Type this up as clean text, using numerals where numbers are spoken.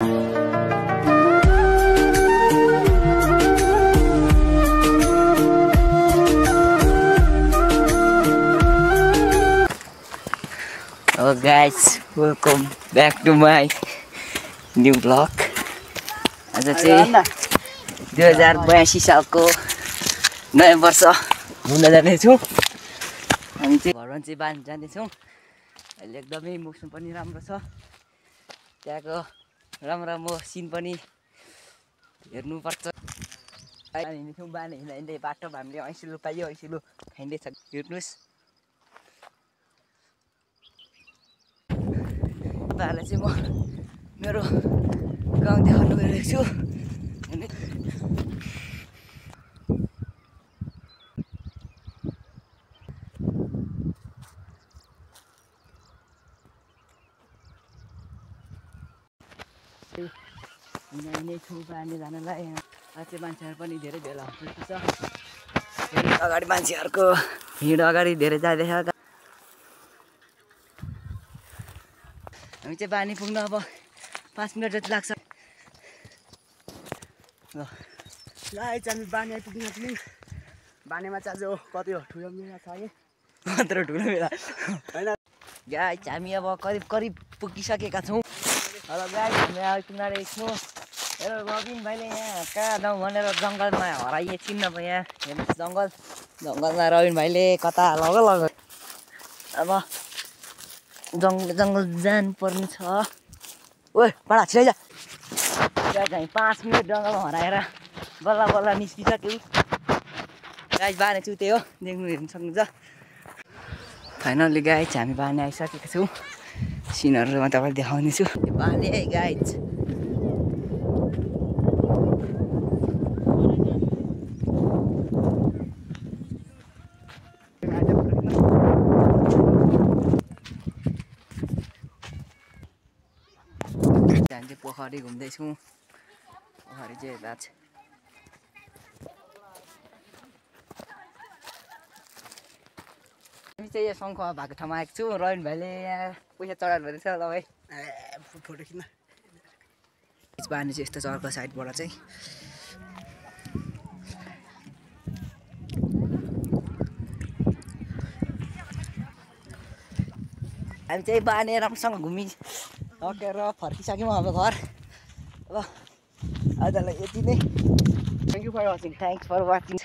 Hello guys, welcome back to my new vlog. आज चाहिँ 2082 सालको नयाँ वर्ष घुम्न जानेछौँ। हामी चाहिँ घरमा चाहिँ बाँध जानेछौँ। अहिले एकदमै मौसम पनि राम्रो छ। त्यहाँको राम्रो राम्रो सिन पनि हेर्नुपर्छ। हिँड्छौँ बाँध हिँड्दै बाटोमा हामीले ऐसिलो पाइयो, ऐसिलो खाइँदैछ। हेर्नुहोस् तपाईँहरूलाई चाहिँ म मेरो गाउँ देखाउनु गइरहेको छु। हिँड्ने छौँ बाँध्ने जानलाई। यहाँ चाहिँ मान्छेहरू पनि धेरै भेला भएको छ। अगाडि मान्छेहरूको हिँड अगाडि धेरै जाँदैछ। हामी चाहिँ बानी पुग्न अब 5 मिनट जति लाग्छ। ल हामी बानी आइपुग्यौँ पनि। बानीमा चाहिँ आज कति हो ठुलो मेला छ है। मात्र ठुलो बेला होइन गाइस, हामी अब करिब करिब पुगिसकेका छौँ। हेलो गाइस, हामी आइपुग्न आँटेको छौँ। हेलो रबिन भाइले यहाँ कहाँ जाउँ भनेर जङ्गलमा हराइए छिन्। अब यहाँ हेर्नुहोस् जङ्गलमा रबिन भाइले कता लग अब जङ्गल जानुपर्ने छ। ओइ बडा छिटै जा। हामी 5 मिनट जङ्गलमा हराएर बल्ल बल्ल निस्किसक्यौँ। गाइस बाने छु त्यही हो, हेर्नु सक्नुहुन्छ। फाइनली गाइस हामी बाने आइसकेका छौँ। सिनहरू म तपाईँलाई देखाउने छु। बाने है गाइस। हामी चाहिँ पोखरी घुम्दैछौँ। पोखरी चाहिँ यता छ। हामी चाहिँ यहाँ शङ्खमा भएको ठाउँमा आएको छु। रबिन भाइले यहाँ पैसा चढाउनु भएको छ। ल भाइ फोटो खिच्न बानी चाहिँ यस्तो चर्को साइडबाट चाहिँ हामी चाहिँ बानी राम्रोसँग घुमिसकेर फर्किसक्यौँ अब घर। अब आजलाई यति नै। Thank you for watching.